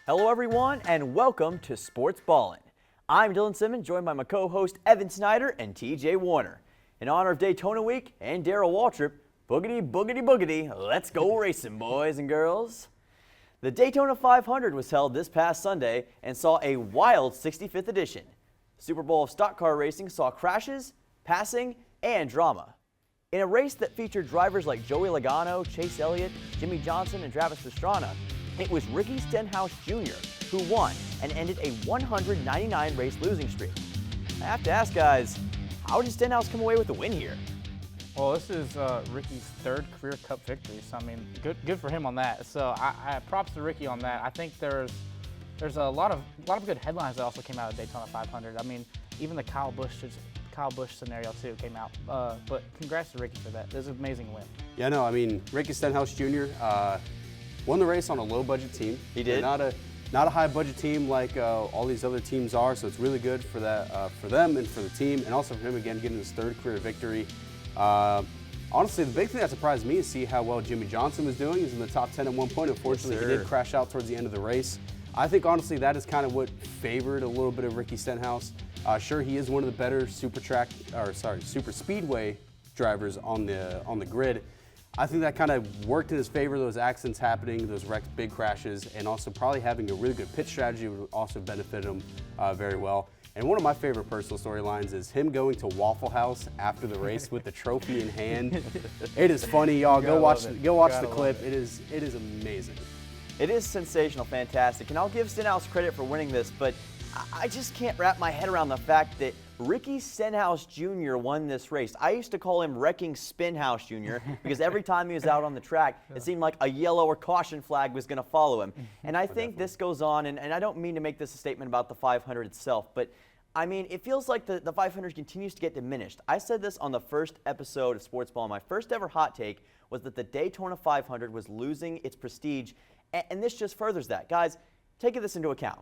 Hello everyone and welcome to Sportsballin. I'm Dylan Simmons, joined by my co-host Evan Snyder and TJ Warner. In honor of Daytona Week and Darrell Waltrip, boogity, boogity, boogity, let's go racing, boys and girls. The Daytona 500 was held this past Sunday and saw a wild 65th edition. Super Bowl of stock car racing saw crashes, passing, and drama. In a race that featured drivers like Joey Logano, Chase Elliott, Jimmy Johnson, and Travis Pastrana, it was Ricky Stenhouse Jr. who won and ended a 199 race losing streak. I have to ask, guys, how did Stenhouse come away with the win here? Well, this is Ricky's third career Cup victory, so I mean, good for him on that. So I props to Ricky on that. I think there's a lot of good headlines that also came out of Daytona 500. I mean, even the Kyle Busch scenario too came out. But congrats to Ricky for that. This is an amazing win. Yeah, no, I mean, Ricky Stenhouse Jr. Won the race on a low-budget team. He did. Not a high-budget team like all these other teams are, so it's really good for that for them and for the team, and also for him again getting his third career victory. Honestly, the big thing that surprised me is see how well Jimmy Johnson was doing. He's in the top 10 at one point. Unfortunately, Yes, he did crash out towards the end of the race. I think honestly that is kind of what favored a little bit of Ricky Stenhouse. Sure, he is one of the better super speedway drivers on the grid. I think that kind of worked in his favor, those accidents happening, those wrecks, big crashes, and also probably having a really good pit strategy would also benefit him very well. And one of my favorite personal storylines is him going to Waffle House after the race with the trophy in hand. It is funny, y'all. Go watch the clip. It is amazing. It is sensational, fantastic, and I'll give Stenhouse credit for winning this, but I just can't wrap my head around the fact that Ricky Stenhouse Jr. won this race. I used to call him Wrecking Spinhouse Jr. because every time he was out on the track, it seemed like a yellow or caution flag was going to follow him. And I think this goes on, and I don't mean to make this a statement about the 500 itself, but I mean, it feels like the 500 continues to get diminished. I said this on the first episode of Sportsball. My first ever hot take was that the Daytona 500 was losing its prestige, and this just furthers that. Guys, take this into account.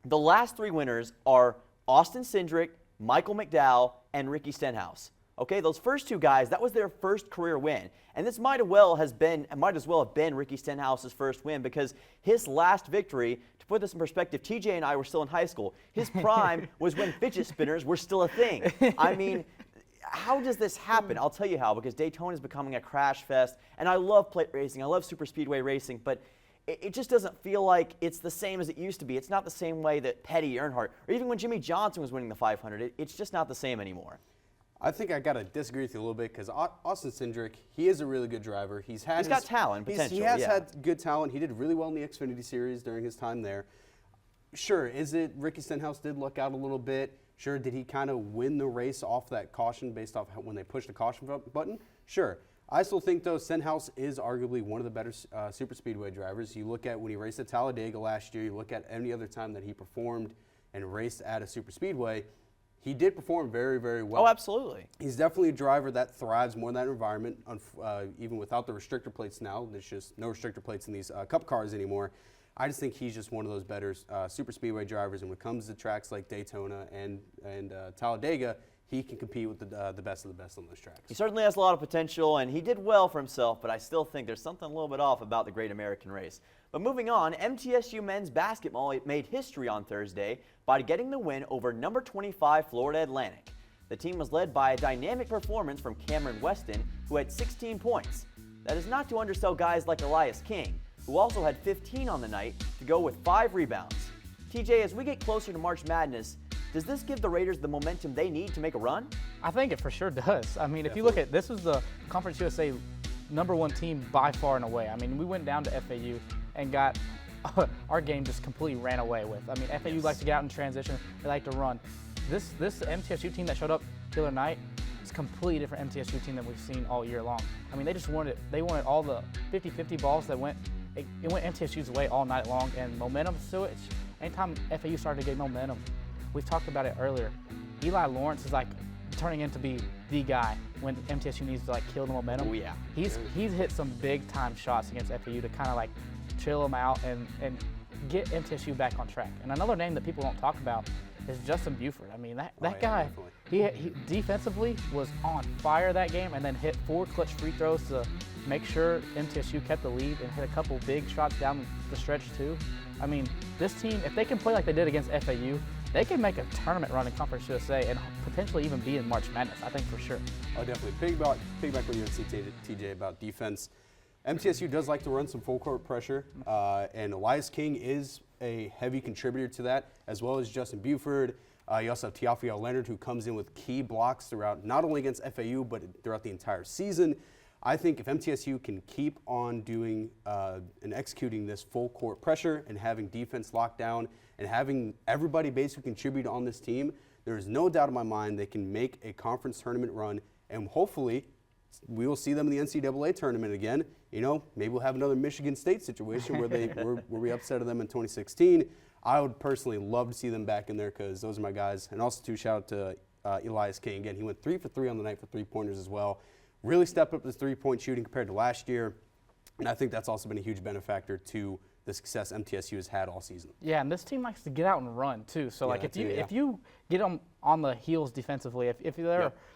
The last three winners are Austin Cindric, Michael McDowell, and Ricky Stenhouse. Okay, those first two guys, that was their first career win. And this might as well have been Ricky Stenhouse's first win because his last victory, to put this in perspective, TJ and I were still in high school. His prime was when fidget spinners were still a thing. I mean, how does this happen? I'll tell you how, because Daytona is becoming a crash fest, and I love plate racing, I love super speedway racing, but it just doesn't feel like it's the same as it used to be. It's not the same way that Petty, Earnhardt, or even when Jimmy Johnson was winning the 500, it's just not the same anymore. I think I got to disagree with you a little bit because Austin Cindric, he is a really good driver. He's got talent, potential. He has had good talent. He did really well in the Xfinity Series during his time there. Sure, is it Ricky Stenhouse did luck out a little bit? Sure, did he kind of win the race off that caution based off when they pushed the caution button? Sure. I still think, though, Stenhouse is arguably one of the better super speedway drivers. You look at when he raced at Talladega last year, you look at any other time that he performed and raced at a super speedway, he did perform very, very well. Oh, absolutely. He's definitely a driver that thrives more in that environment, even without the restrictor plates now. There's just no restrictor plates in these Cup cars anymore. I just think he's just one of those better super speedway drivers, and when it comes to tracks like Daytona and Talladega, he can compete with the best of the best on those tracks. He certainly has a lot of potential, and he did well for himself, but I still think there's something a little bit off about the Great American Race. But moving on, MTSU men's basketball made history on Thursday by getting the win over number 25 Florida Atlantic. The team was led by a dynamic performance from Cameron Weston, who had 16 points. That is not to undersell guys like Elias King, who also had 15 on the night to go with 5 rebounds. TJ, as we get closer to March Madness, does this give the Raiders the momentum they need to make a run? I think it for sure does. I mean, if you look at this, was the Conference USA #1 team by far and away. I mean, we went down to FAU and got our game just completely ran away with. I mean, FAU likes to get out in transition. They like to run. This MTSU team that showed up the other night is a completely different MTSU team than we've seen all year long. I mean, they just wanted all the 50-50 balls that went. It went MTSU's way all night long, and momentum switch. Anytime FAU started to get momentum, we've talked about it earlier. Eli Lawrence is like turning into be the guy when MTSU needs to like kill the momentum. Oh yeah. He's hit some big time shots against FAU to kind of like chill them out and get MTSU back on track. And another name that people don't talk about is Justin Buford. I mean, that guy, he defensively was on fire that game, and then hit 4 clutch free throws to make sure MTSU kept the lead and hit a couple big shots down the stretch too. I mean, this team, if they can play like they did against FAU, they can make a tournament run in Conference USA and potentially even be in March Madness, I think for sure. Oh, definitely. Piggyback what you said, TJ, about defense. MTSU does like to run some full court pressure, and Elias King is a heavy contributor to that, as well as Justin Buford. You also have Teofilo Leonard, who comes in with key blocks throughout, not only against FAU, but throughout the entire season. I think if MTSU can keep on doing and executing this full court pressure and having defense locked down and having everybody basically contribute on this team, there is no doubt in my mind they can make a conference tournament run, and hopefully we will see them in the NCAA tournament again. You know, maybe we'll have another Michigan State situation where we upset them in 2016. I would personally love to see them back in there because those are my guys. And also, too, shout out to Elias King. Again, he went 3 for 3 on the night for three-pointers as well. Really stepped up his three-point shooting compared to last year. And I think that's also been a huge benefactor to the success MTSU has had all season. Yeah, and this team likes to get out and run too. So like if you get them on the heels defensively, if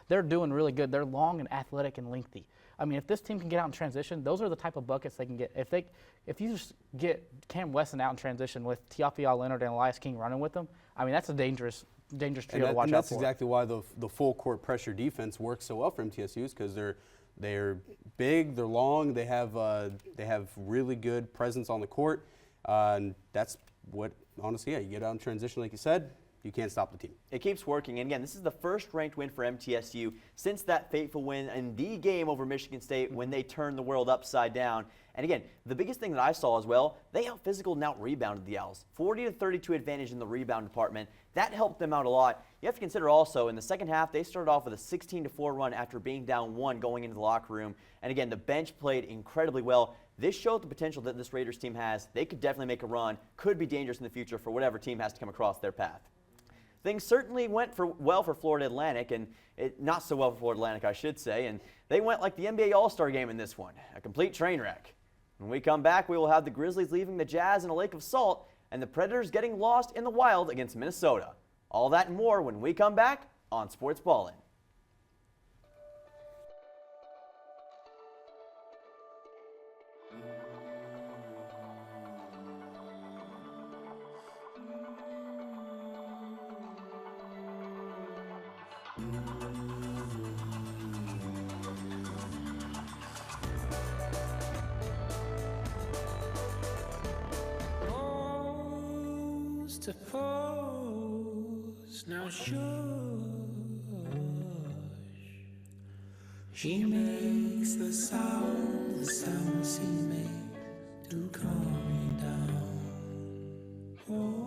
they're doing really good, they're long and athletic and lengthy. I mean, if this team can get out in transition, those are the type of buckets they can get. If you just get Cam Weston out in transition with Teofilo Leonard and Elias King running with them, I mean that's a dangerous trio to watch out for. And that's exactly why the full court pressure defense works so well for MTSU, because they're big, they're long, they have really good presence on the court, and that's what, honestly, you get out in transition like you said, you can't stop the team. It keeps working, and again, this is the first ranked win for MTSU since that fateful win in the game over Michigan State when they turned the world upside down. And again, the biggest thing that I saw as well, they out-physicaled and out-rebounded the Owls. 40-32 advantage in the rebound department. That helped them out a lot. You have to consider also, in the second half, they started off with a 16-4 run after being down 1 going into the locker room. And again, the bench played incredibly well. This showed the potential that this Raiders team has. They could definitely make a run, could be dangerous in the future for whatever team has to come across their path. Things certainly went well for Florida Atlantic, and not so well for Florida Atlantic, I should say. And they went like the NBA All-Star game in this one, a complete train wreck. When we come back, we will have the Grizzlies leaving the Jazz in a lake of salt and the Predators getting lost in the wild against Minnesota. All that and more when we come back on Sportsballin. To pose, now shush. She makes the sound she makes to calm me down. Oh.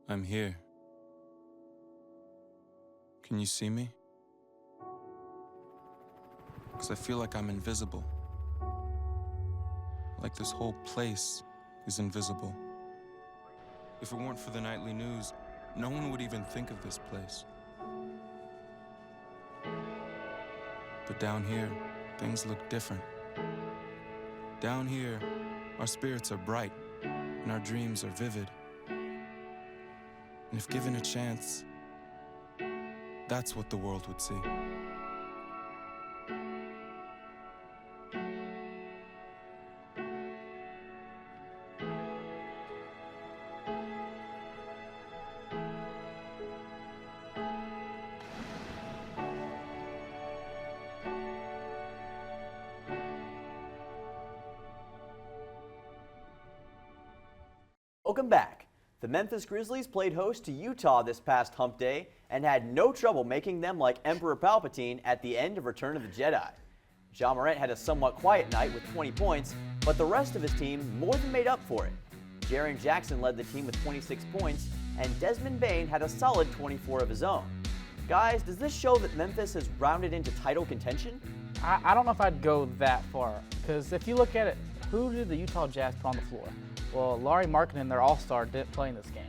I'm here. Can you see me? Because I feel like I'm invisible. Like this whole place is invisible. If it weren't for the nightly news, no one would even think of this place. But down here, things look different. Down here, our spirits are bright and our dreams are vivid. And if given a chance, that's what the world would see. Welcome back. The Memphis Grizzlies played host to Utah this past hump day and had no trouble making them like Emperor Palpatine at the end of Return of the Jedi. Ja Morant had a somewhat quiet night with 20 points, but the rest of his team more than made up for it. Jaren Jackson led the team with 26 points, and Desmond Bane had a solid 24 of his own. Guys, does this show that Memphis has rounded into title contention? I don't know if I'd go that far, because if you look at it, who did the Utah Jazz put on the floor? Well, Lauri Markkanen, their all-star, didn't play in this game.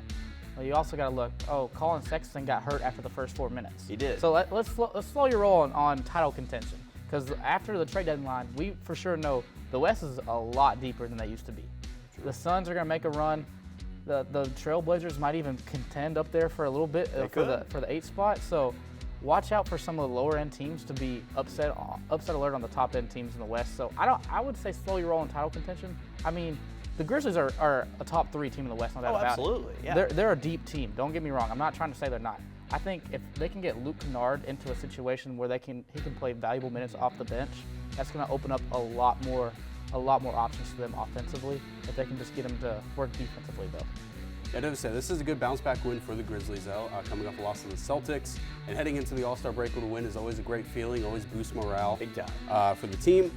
Well, you also got to look. Oh, Colin Sexton got hurt after the first 4 minutes. He did. So let's slow your roll on title contention, because after the trade deadline, we for sure know the West is a lot deeper than they used to be. True. The Suns are going to make a run. The Trailblazers might even contend up there for a little bit for the 8th spot. So watch out for some of the lower end teams to be upset alert on the top end teams in the West. So I would say slow your roll in title contention. I mean, the Grizzlies are a top 3 team in the West, no doubt about it. Absolutely, yeah. They're a deep team. Don't get me wrong. I'm not trying to say they're not. I think if they can get Luke Kennard into a situation where he can play valuable minutes off the bench, that's going to open up a lot more options to them offensively. If they can just get him to work defensively, though. Yeah, I have to say, this is a good bounce-back win for the Grizzlies, though, coming off a loss to the Celtics. And heading into the All-Star break with a win is always a great feeling, always boosts morale. Big time. For the team.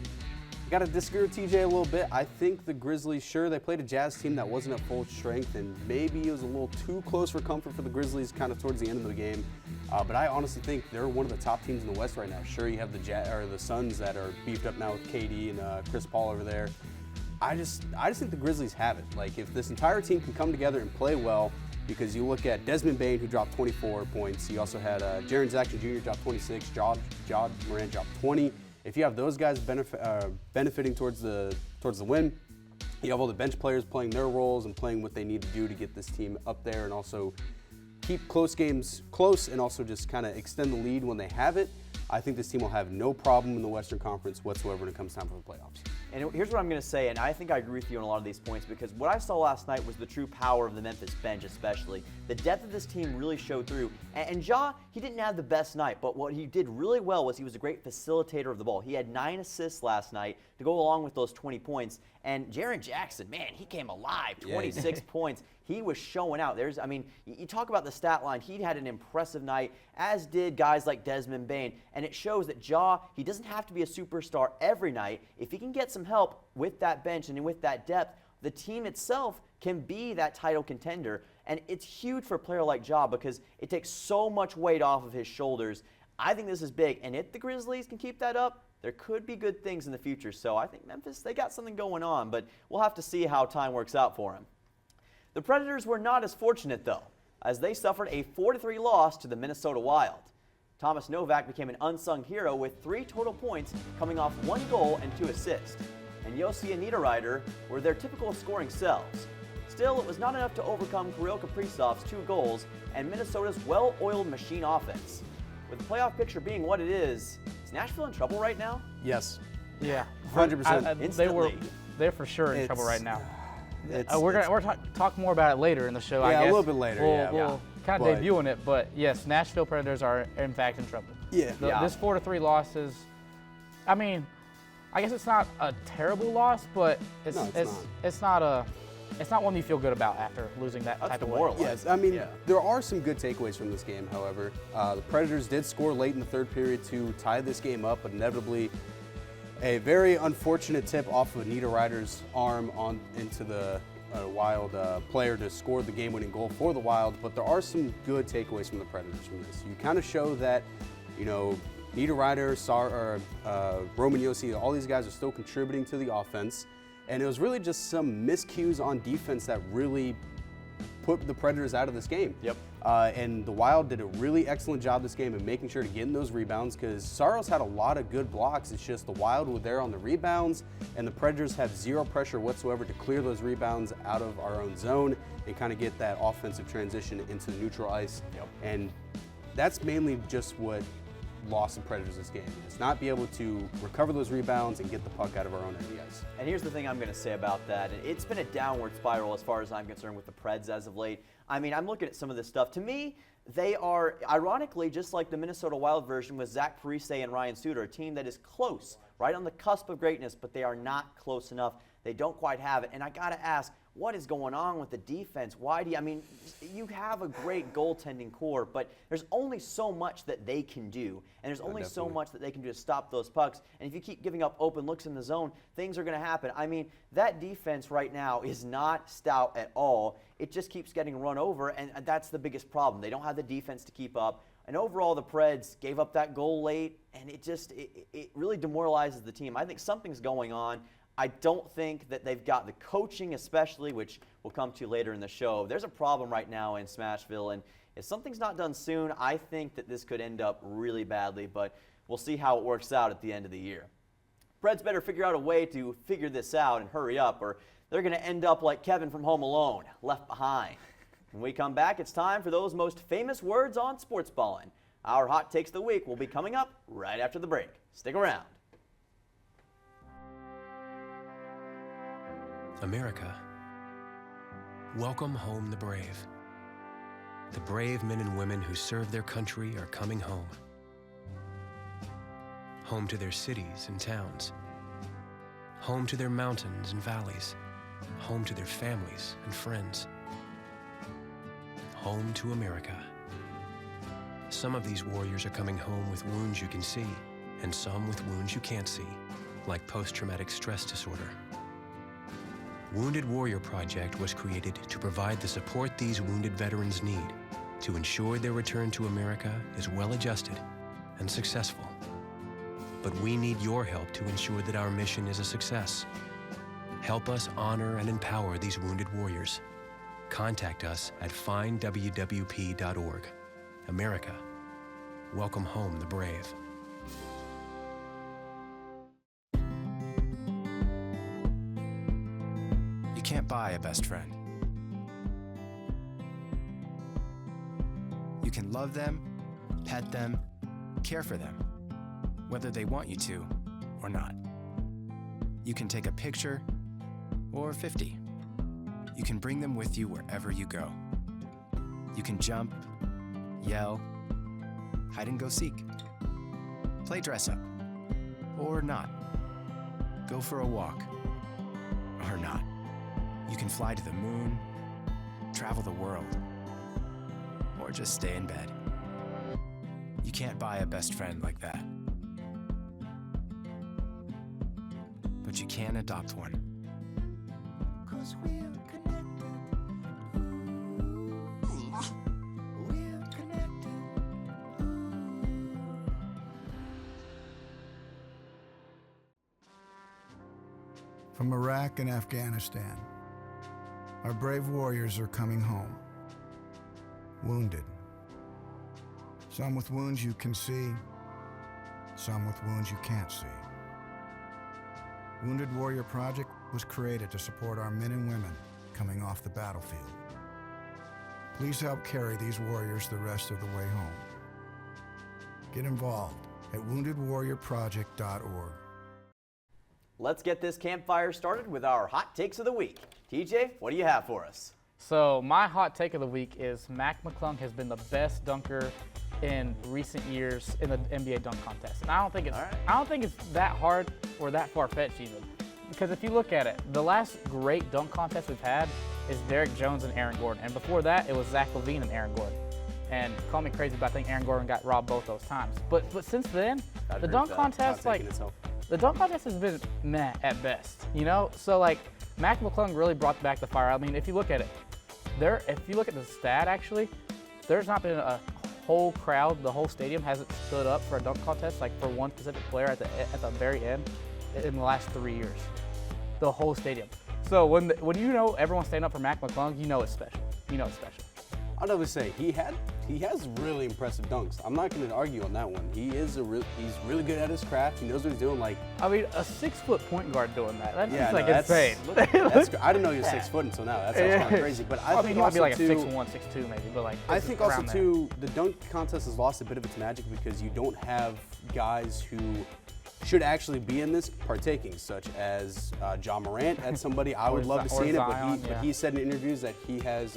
Got to disagree with TJ a little bit. I think the Grizzlies, sure, they played a Jazz team that wasn't at full strength, and maybe it was a little too close for comfort for the Grizzlies kind of towards the end of the game. But I honestly think they're one of the top teams in the West right now. Sure, you have the Suns that are beefed up now with KD and Chris Paul over there. I just think the Grizzlies have it. Like, if this entire team can come together and play well, because you look at Desmond Bane, who dropped 24 points. You also had Jaren Jackson Jr. drop 26, Ja Morant dropped 20. If you have those guys benefiting towards the win, you have all the bench players playing their roles and playing what they need to do to get this team up there and also keep close games close and also just kind of extend the lead when they have it. I think this team will have no problem in the Western Conference whatsoever when it comes time for the playoffs. And here's what I'm going to say, and I think I agree with you on a lot of these points, because what I saw last night was the true power of the Memphis bench especially. The depth of this team really showed through. And Ja, he didn't have the best night, but what he did really well was he was a great facilitator of the ball. He had 9 assists last night to go along with those 20 points. And Jaren Jackson, man, he came alive, 26 points. He was showing out. You talk about the stat line. He had an impressive night, as did guys like Desmond Bane. And it shows that Ja, he doesn't have to be a superstar every night. If he can get some help with that bench and with that depth, the team itself can be that title contender. And it's huge for a player like Ja because it takes so much weight off of his shoulders. I think this is big. And if the Grizzlies can keep that up, there could be good things in the future. So I think Memphis, they got something going on, but we'll have to see how time works out for them. The Predators were not as fortunate, though, as they suffered a 4-3 loss to the Minnesota Wild. Thomas Novak became an unsung hero with 3 total points coming off 1 goal and 2 assists. And Yossi and Niederreiter were their typical scoring selves. Still, it was not enough to overcome Kirill Kaprizov's 2 goals and Minnesota's well-oiled machine offense. With the playoff picture being what it is Nashville in trouble right now? Yes. Yeah. 100%. They're for sure in trouble right now. We're gonna talk more about it later in the show. Yeah, I guess. a little bit later. We'll kind of debut on it, but yes, Nashville Predators are in fact in trouble. Yeah. This 4-3 loss is, I mean, I guess it's not a terrible loss, but it's not one you feel good about after losing that type of way. Yes, I mean, there are some good takeaways from this game, however. The Predators did score late in the third period to tie this game up, but inevitably a very unfortunate tip off of Niederreiter's arm into the Wild player to score the game-winning goal for the Wild. But there are some good takeaways from the Predators from this. You kind of show that, Niederreiter, Roman Yossi, all these guys are still contributing to the offense. And it was really just some miscues on defense that really put the Predators out of this game. Yep. And the Wild did a really excellent job this game of making sure to get in those rebounds because Saros had a lot of good blocks. It's just the Wild were there on the rebounds, and the Predators have zero pressure whatsoever to clear those rebounds out of our own zone and kind of get that offensive transition into the neutral ice. Yep. And that's mainly just what lost the Predators this game. It's not be able to recover those rebounds and get the puck out of our own end of the ice. And here's the thing I'm going to say about that. It's been a downward spiral as far as I'm concerned with the Preds as of late. I mean, I'm looking at some of this stuff. To me, they are, ironically, just like the Minnesota Wild version with Zach Parise and Ryan Suter, a team that is close, right on the cusp of greatness, but they are not close enough. They don't quite have it. And I got to ask, what is going on with the defense? You have a great goaltending core, but there's only so much that they can do. And there's only so much that they can do to stop those pucks. And if you keep giving up open looks in the zone, things are going to happen. I mean, that defense right now is not stout at all. It just keeps getting run over, and that's the biggest problem. They don't have the defense to keep up. And overall, the Preds gave up that goal late, and it really demoralizes the team. I think something's going on. I don't think that they've got the coaching, especially, which we'll come to later in the show. There's a problem right now in Smashville, and if something's not done soon, I think that this could end up really badly, but we'll see how it works out at the end of the year. Preds better figure out a way to figure this out and hurry up, or they're going to end up like Kevin from Home Alone, left behind. When we come back, it's time for those most famous words on Sportsballin. Our Hot Takes of the Week will be coming up right after the break. Stick around. America, welcome home the brave. The brave men and women who serve their country are coming home. Home to their cities and towns. Home to their mountains and valleys. Home to their families and friends. Home to America. Some of these warriors are coming home with wounds you can see, and some with wounds you can't see, like post-traumatic stress disorder. Wounded Warrior Project was created to provide the support these wounded veterans need to ensure their return to America is well-adjusted and successful. But we need your help to ensure that our mission is a success. Help us honor and empower these wounded warriors. Contact us at findwwp.org. America, welcome home the brave. You can't buy a best friend. You can love them, pet them, care for them, whether they want you to or not. You can take a picture or 50. You can bring them with you wherever you go. You can jump, yell, hide and go seek, play dress up, or not. Go for a walk, or not. You can fly to the moon, travel the world, or just stay in bed. You can't buy a best friend like that. But you can adopt one. 'Cause we're connected. We're connected. From Iraq and Afghanistan, our brave warriors are coming home, wounded. Some with wounds you can see, some with wounds you can't see. Wounded Warrior Project was created to support our men and women coming off the battlefield. Please help carry these warriors the rest of the way home. Get involved at woundedwarriorproject.org. Let's get this campfire started with our Hot Takes of the Week. TJ, what do you have for us? So my hot take of the week is Mac McClung has been the best dunker in recent years in the NBA dunk contest. And I don't think it's that hard or that far-fetched even. Because if you look at it, the last great dunk contest we've had is Derrick Jones and Aaron Gordon. And before that, it was Zach LaVine and Aaron Gordon. And call me crazy, but I think Aaron Gordon got robbed both those times. But since then, the dunk contest, the dunk contest has been meh at best, you know? So like, Mac McClung really brought back the fire. I mean, if you look at it, if you look at the stat actually, there's not been a whole crowd, the whole stadium hasn't stood up for a dunk contest, like for one specific player at the very end in the last 3 years. The whole stadium. So when you know everyone's standing up for Mac McClung, you know it's special. You know it's special. I'd always say he has really impressive dunks. I'm not going to argue on that one. He's really good at his craft. He knows what he's doing. Like, I mean, a 6-foot point guard doing that. That's yeah, like no, insane. I didn't know he was 6 foot until now. That sounds kind of crazy. But I think he might be like also a 6'1", 6'2", maybe. But like, I think also too, the dunk contest has lost a bit of its magic because you don't have guys who should actually be in this partaking, such as John Morant. That's somebody I would love to see in it, but he said in interviews that he has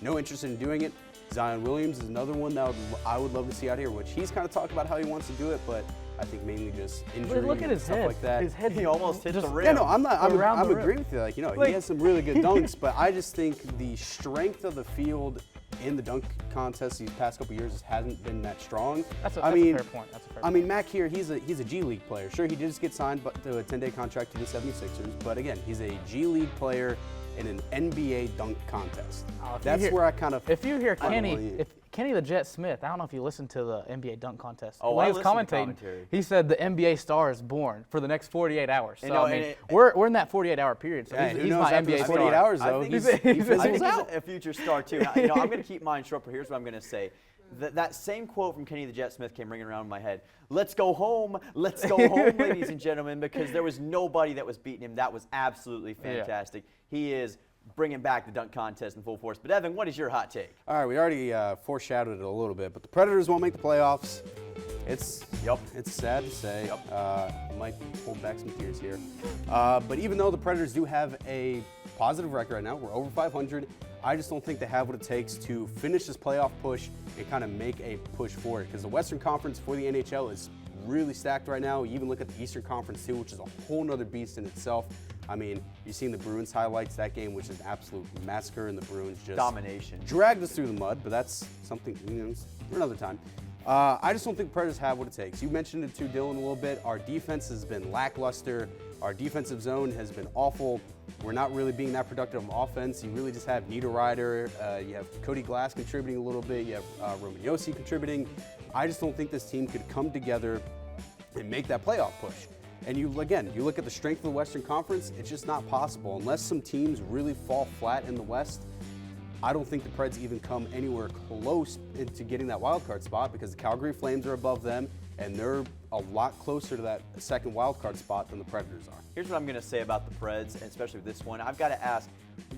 no interest in doing it. Zion Williams is another one that I would love to see out here, which he's kind of talked about how he wants to do it, but I think mainly just injury look at his stuff head. like that. His head, He almost hit the rim. Yeah, no, I'm rim. agreeing with you. Like, you know, he has some really good dunks, but I just think the strength of the field in the dunk contest these past couple years hasn't been that strong. That's a fair point. I mean, Mac here, he's a G League player. Sure, he did just get signed to a 10-day contract to the 76ers, but again, he's a G League player in an NBA dunk contest. That's where I kind of. If you hear Kenny the Jet Smith, I don't know if you listened to the NBA dunk contest. Oh, when I he was listened to commentating, commentary. he said the NBA star is born for the next 48 hours. So, You know, I mean, and we're in that 48-hour period. So Yeah, he's who knows my after NBA those star. 48 hours, I though, think he I think fizzles he's out. a future star too. Now, you know, I'm going to keep mine short, but here's what I'm going to say. That same quote from Kenny the Jet Smith came ringing around in my head. Let's go home, ladies and gentlemen, because there was nobody that was beating him. That was absolutely fantastic. He is bringing back the dunk contest in full force. But Evan, what is your hot take? All right, we already foreshadowed it a little bit, but the Predators won't make the playoffs. It's sad to say. Might hold back some tears here. But even though the Predators do have a positive record right now, we're over 500. I just don't think they have what it takes to finish this playoff push and kind of make a push for it. Because the Western Conference for the NHL is really stacked right now. You even look at the Eastern Conference too, which is a whole nother beast in itself. I mean, you've seen the Bruins highlights, that game, which is an absolute massacre, and the Bruins just Domination. dragged us through the mud, but that's something, you know, for another time. I just don't think the Predators have what it takes. You mentioned it too, Dylan, a little bit. Our defense has been lackluster. Our defensive zone has been awful. We're not really being that productive on offense. You really just have Niederreiter. You have Cody Glass contributing a little bit. You have Roman Josi contributing. I just don't think this team could come together and make that playoff push. And you look at the strength of the Western Conference, it's just not possible. Unless some teams really fall flat in the West, I don't think the Preds even come anywhere close to getting that wild card spot, because the Calgary Flames are above them, and they're a lot closer to that second wild card spot than the Predators are. Here's what I'm going to say about the Preds, and especially with this one. I've got to ask,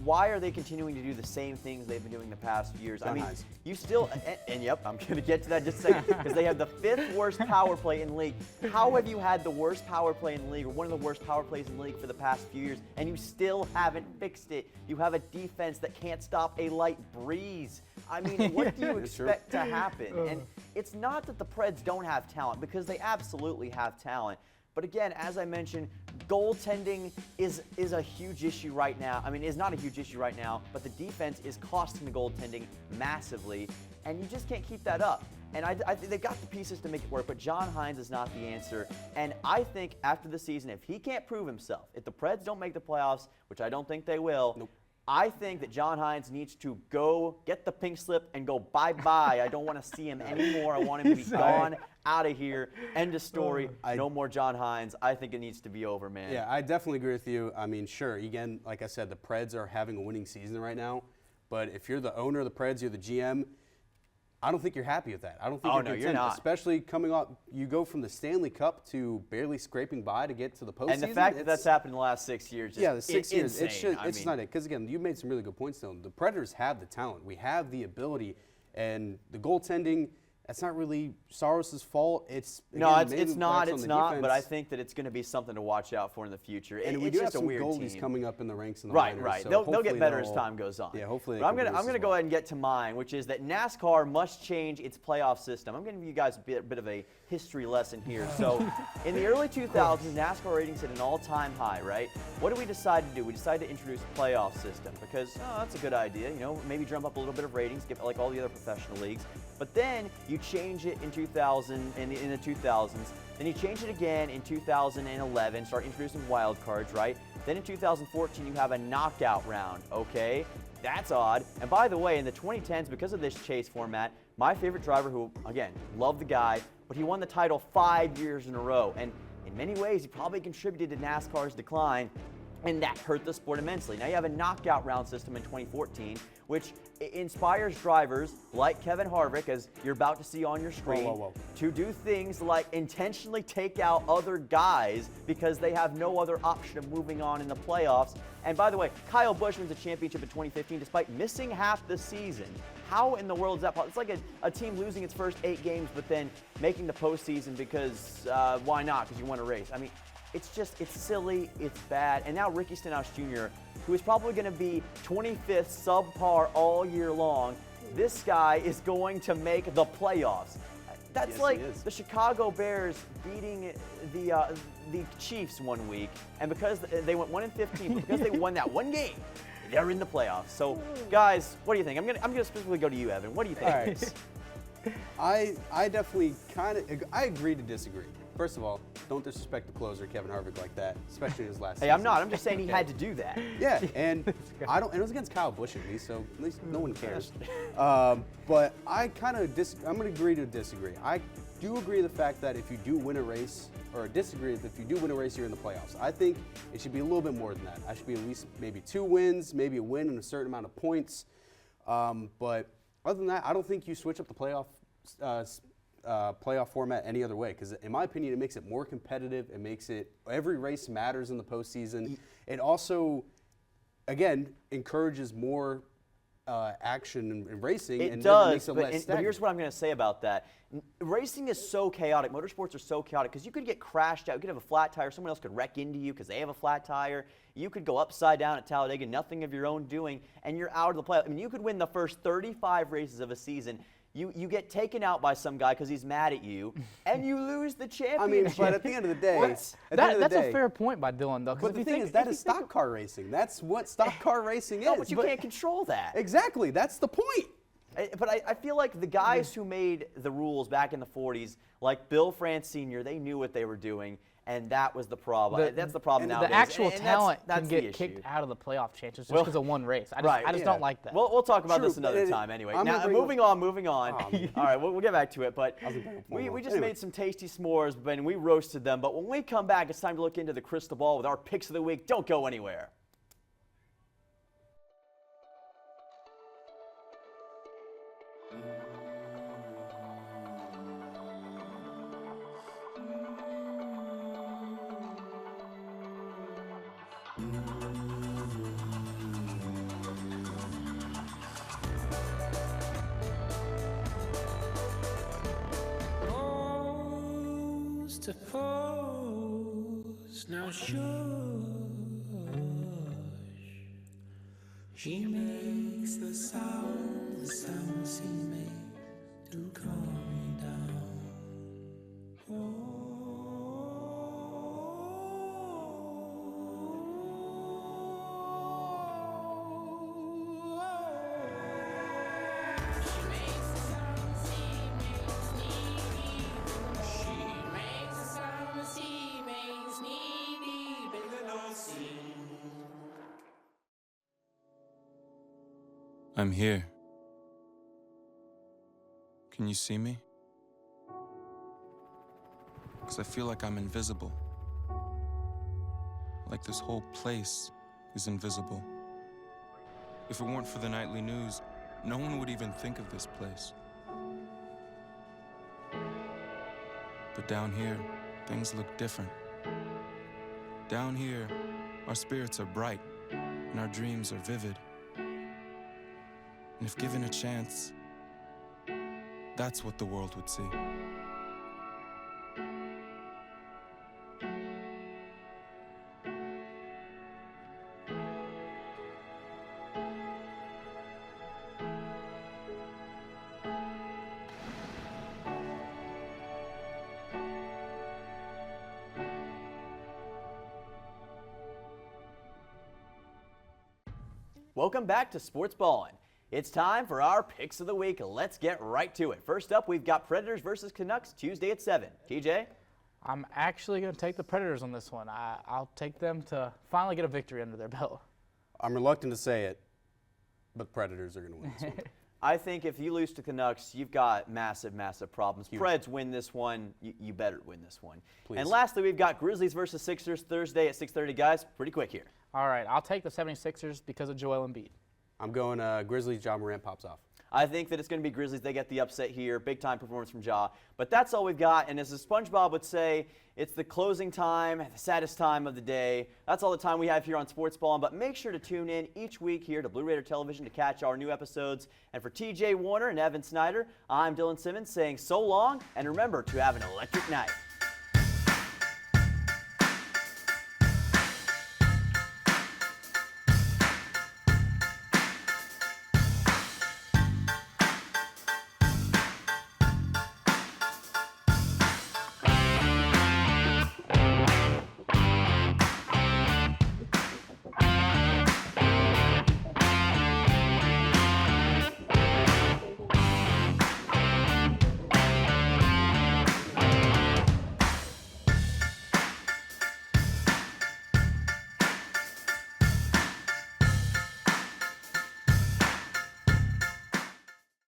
why are they continuing to do the same things they've been doing the past few years? I mean, Hines. you still, and yep, I'm going to get to that in just a second, because they have the 5th worst power play in the league. How have you had the worst power play in the league, or one of the worst power plays in the league for the past few years, and you still haven't fixed it? You have a defense that can't stop a light breeze. I mean, what do you expect to happen? And it's not that the Preds don't have talent, because they absolutely have talent. But again, as I mentioned, goaltending is a huge issue right now. I mean, it's not a huge issue right now, but the defense is costing the goaltending massively, and you just can't keep that up. And I think they've got the pieces to make it work, but John Hines is not the answer. And I think after the season, if he can't prove himself, if the Preds don't make the playoffs, which I don't think they will, I think that John Hines needs to go get the pink slip and go bye-bye. I don't want to see him anymore. I want him to be gone, out of here. End of story. No more John Hines. I think it needs to be over, man. Yeah, I definitely agree with you. I mean, sure, again, like I said, the Preds are having a winning season right now. But if you're the owner of the Preds, you're the GM, I don't think you're happy with that. I don't think you're content, you're not. Especially coming up, you go from the Stanley Cup to barely scraping by to get to the postseason. And the fact that that's happened in the last 6 years, the 6 years, insane. it's not it. Because again, you made some really good points, though. The Predators have the talent. We have the ability, and the goaltending, that's not really Saros' fault. It's not. But I think that it's going to be something to watch out for in the future. And we it's do have just some a weird goalies team. coming up in the ranks in the Right, minors, right. so They'll get better as they'll- time goes on. Yeah, hopefully. But I'm going to go ahead and get to mine, which is that NASCAR must change its playoff system. I'm going to give you guys a bit of a history lesson here. So, in the early 2000s, NASCAR ratings hit an all-time high, right? What did we decide to do? We decided to introduce a playoff system because, that's a good idea. You know, maybe drum up a little bit of ratings, get like all the other professional leagues. But then you change it in 2000, in the 2000s. Then you change it again in 2011, start introducing wild cards, right? Then in 2014, you have a knockout round, okay? That's odd. And by the way, in the 2010s, because of this chase format, my favorite driver, who, again, love the guy, but he won the title 5 years in a row. And in many ways, he probably contributed to NASCAR's decline, and that hurt the sport immensely. Now you have a knockout round system in 2014, which inspires drivers like Kevin Harvick, as you're about to see on your screen, to do things like intentionally take out other guys because they have no other option of moving on in the playoffs. And by the way, Kyle Busch wins a championship in 2015 despite missing half the season. How in the world is that possible? It's like a team losing its first 8 games but then making the postseason because why not? Because you won a race. I mean, it's silly, it's bad. And now Ricky Stenhouse Jr., who is probably going to be 25th subpar all year long, this guy is going to make the playoffs. That's the Chicago Bears beating the Chiefs one week, and because they went 1-15, but because they won that one game, they're in the playoffs. So, guys, what do you think? I'm gonna specifically go to you, Evan. What do you think? All right. I definitely I agree to disagree. First of all, don't disrespect the closer, Kevin Harvick, like that, especially his last Hey, season. I'm not. I'm just saying he had to do that. Yeah, and and it was against Kyle Busch at least, so at least no one cares. But I'm going to agree to disagree. I do agree with the fact that if you do win a race, or disagree with if you do win a race, you're in the playoffs. I think it should be a little bit more than that. I should be at least maybe 2 wins, maybe a win and a certain amount of points. But other than that, I don't think you switch up the playoff format any other way, because in my opinion, it makes it more competitive. It makes it every race matters in the postseason. It also, again, encourages more action in racing. It and does, makes it but, less but stagnant. here's what I'm going to say about that. Racing is so chaotic. Motorsports are so chaotic because you could get crashed out. You could have a flat tire. Someone else could wreck into you because they have a flat tire. You could go upside down at Talladega, nothing of your own doing, and you're out of the playoff. I mean, you could win the first 35 races of a season. You get taken out by some guy because he's mad at you, and you lose the championship. I mean, but at the end of the day, That's a fair point by Dylan, though. But the thing is, that is stock car racing. That's what stock car racing is. No, but you can't control that. Exactly. That's the point. But I feel like the guys who made the rules back in the 40s, like Bill France Sr., they knew what they were doing, and that was the problem. That's the problem nowadays. The actual and talent that's can the get kicked issue. out of the playoff chances just because of one race. I just don't like that. We'll talk about this True, another but time anyway. I'm Now, gonna bring moving on. All right, we'll get back to it. But we just made some tasty s'mores, and we roasted them. But when we come back, it's time to look into the crystal ball with our picks of the week. Don't go anywhere. To pose, now shush. She makes the sound she makes to calm me down. I'm here. Can you see me? Because I feel like I'm invisible. Like this whole place is invisible. If it weren't for the nightly news, no one would even think of this place. But down here, things look different. Down here, our spirits are bright and our dreams are vivid. And if given a chance, that's what the world would see. Welcome back to Sportsballin. It's time for our picks of the week. Let's get right to it. First up, we've got Predators versus Canucks Tuesday at 7. TJ? I'm actually going to take the Predators on this one. I'll take them to finally get a victory under their belt. I'm reluctant to say it, but Predators are going to win this one. I think if you lose to Canucks, you've got massive, massive problems. Huge. Preds win this one. You better win this one. Please. And lastly, we've got Grizzlies versus Sixers Thursday at 6:30. Guys, pretty quick here. All right, I'll take the 76ers because of Joel Embiid. I'm going Grizzlies. Ja Morant pops off. I think that it's going to be Grizzlies. They get the upset here. Big-time performance from Ja. But that's all we've got. And as the SpongeBob would say, it's the closing time, the saddest time of the day. That's all the time we have here on Sportsballin'. But make sure to tune in each week here to Blue Raider Television to catch our new episodes. And for TJ Warner and Evan Snyder, I'm Dylan Simmons saying so long. And remember to have an electric night.